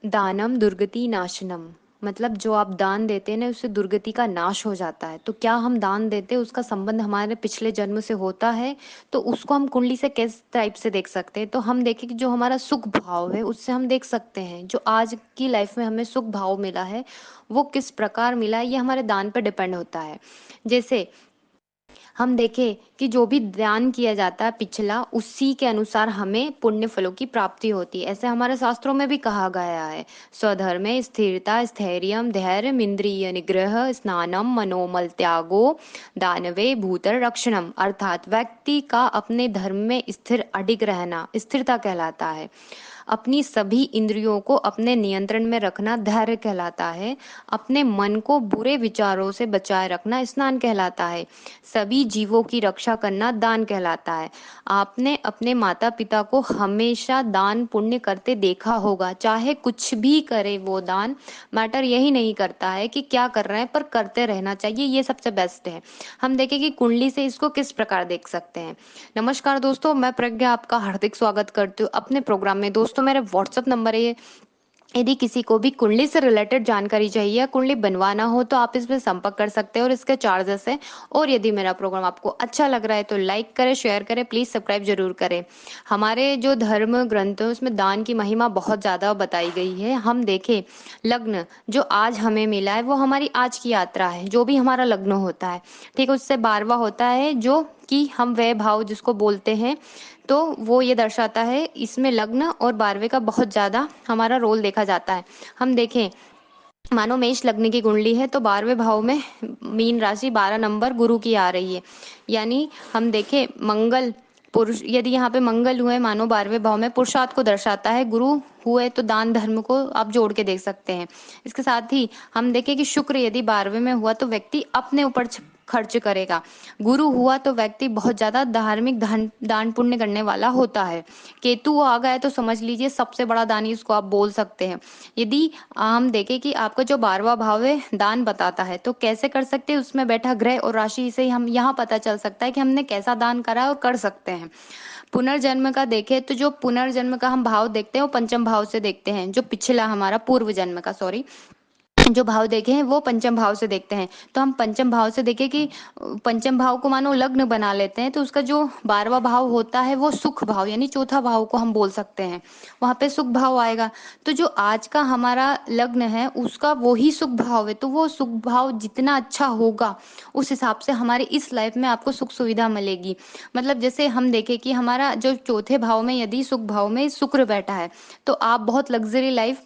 दानम दुर्गति नाशनम, मतलब जो आप दान देते हैं ना उससे दुर्गति का नाश हो जाता है। तो क्या हम दान देते हैं उसका संबंध हमारे पिछले जन्म से होता है, तो उसको हम कुंडली से किस टाइप से देख सकते हैं? तो हम देखें कि जो हमारा सुख भाव है उससे हम देख सकते हैं जो आज की लाइफ में हमें सुख भाव मिला है वो किस प्रकार मिला है, ये हमारे दान पर डिपेंड होता है। जैसे हम देखें कि जो भी दान किया जाता है पिछला, उसी के अनुसार हमें पुण्य फलों की प्राप्ति होती है। ऐसे हमारे शास्त्रों में भी कहा गया है, स्वधर्मे स्थिरता स्थैर्यम धैर्य इंद्रिय निग्रह स्नानम मनोमल त्यागो दानवे भूतर रक्षणम, अर्थात व्यक्ति का अपने धर्म में स्थिर अडिग रहना स्थिरता कहलाता है। अपनी सभी इंद्रियों को अपने नियंत्रण में रखना धैर्य कहलाता है। अपने मन को बुरे विचारों से बचाए रखना स्नान कहलाता है। सभी जीवों की रक्षा करना दान कहलाता है। आपने अपने माता पिता को हमेशा दान पुण्य करते देखा होगा, चाहे कुछ भी करे वो दान, मैटर यही नहीं करता है कि क्या कर रहे हैं, पर करते रहना चाहिए, ये सबसे बेस्ट है। हम देखें कि कुंडली से इसको किस प्रकार देख सकते हैं। नमस्कार दोस्तों, मैं प्रज्ञा आपका हार्दिक स्वागत करती हूँ अपने प्रोग्राम में। दोस्तों मेरा व्हाट्सअप नंबर है, यदि किसी को भी कुंडली से रिलेटेड जानकारी चाहिए या कुंडली बनवाना हो तो आप इसमें संपर्क कर सकते हैं और इसके चार्जेस है। और यदि मेरा प्रोग्राम आपको अच्छा लग रहा है तो लाइक करें, शेयर करें, प्लीज सब्सक्राइब जरूर करें। हमारे जो धर्म ग्रंथ है उसमें दान की महिमा बहुत ज्यादा बताई गई है। हम देखें, लग्न जो आज हमें मिला है वो हमारी आज की यात्रा है। जो भी हमारा लग्न होता है, ठीक है, उससे 12वां होता है जो कि हम वह भाव जिसको बोलते हैं, तो वो ये दर्शाता है। इसमें लग्न और 12वें का बहुत ज्यादा हमारा रोल देखा जाता है। हम देखें, मानो मेष लग्न की कुंडली है तो 12वें भाव में मीन राशि 12 नंबर गुरु की आ रही है। यानी हम देखें मंगल पुरुष, यदि यहाँ पे मंगल हुए मानो 12वें भाव में, पुरुषार्थ को दर्शाता है। गुरु हुए तो दान धर्म को आप जोड़ के देख सकते हैं। इसके साथ ही हम देखें कि शुक्र यदि 12वें में हुआ तो व्यक्ति अपने ऊपर खर्च करेगा। गुरु हुआ तो व्यक्ति बहुत ज्यादा धार्मिक दान पुण्य करने वाला होता है। केतु आ गया तो समझ लीजिए सबसे बड़ा दानी उसको आप बोल सकते हैं। यदि हम देखें कि आपका जो 12वां भाव है दान बताता है, तो कैसे कर सकते हैं, उसमें बैठा ग्रह और राशि से हम यहाँ पता चल सकता है कि हमने कैसा दान करा है और कर सकते हैं। पुनर्जन्म का देखें तो जो पुनर्जन्म का हम भाव देखते हैं वो पंचम भाव से देखते हैं। जो पिछला हमारा पूर्व जन्म का, सॉरी, जो भाव देखे हैं वो पंचम भाव से देखते हैं। तो हम पंचम भाव से देखें कि पंचम भाव को मानो लग्न बना लेते हैं, तो उसका जो 12वां भाव होता है वो सुख भाव यानी चौथा भाव को हम बोल सकते हैं, वहां पे सुख भाव आएगा। तो जो आज का हमारा लग्न है उसका वो ही सुख भाव है, तो वो सुख भाव जितना अच्छा होगा उस हिसाब से हमारी इस लाइफ में आपको सुख सुविधा मिलेगी। मतलब जैसे हम देखें कि हमारा जो चौथे भाव में यदि सुख भाव में शुक्र बैठा है तो आप बहुत लग्जरी लाइफ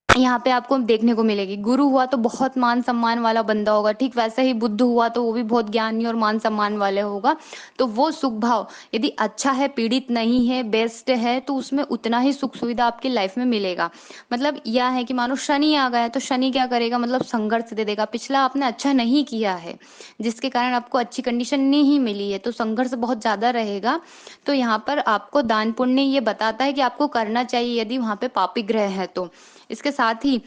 यहाँ पे आपको देखने को मिलेगी। गुरु हुआ तो बहुत मान सम्मान वाला बंदा होगा, ठीक वैसे ही बुद्ध हुआ तो वो भी बहुत ज्ञानी और मान सम्मान वाले होगा। तो वो सुख भाव यदि अच्छा है, पीड़ित नहीं है, बेस्ट है, तो उसमें उतना ही सुख सुविधा आपकी लाइफ में मिलेगा। मतलब यह है कि मानो शनि आ गया है तो शनि क्या करेगा, मतलब संघर्ष दे देगा। पिछला आपने अच्छा नहीं किया है जिसके कारण आपको अच्छी कंडीशन नहीं मिली है, तो संघर्ष बहुत ज्यादा रहेगा। तो यहाँ पर आपको दान पुण्य ये बताता है कि आपको करना चाहिए यदि वहां पे पापी ग्रह है तो। इसके साथ ही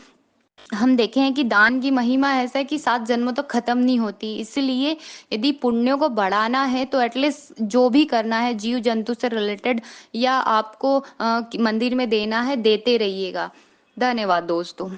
हम देखे हैं कि दान की महिमा ऐसा है कि 7 जन्मों तक खत्म नहीं होती। इसलिए यदि पुण्यों को बढ़ाना है तो एटलीस्ट जो भी करना है जीव जंतु से रिलेटेड या आपको मंदिर में देना है, देते रहिएगा। धन्यवाद दोस्तों।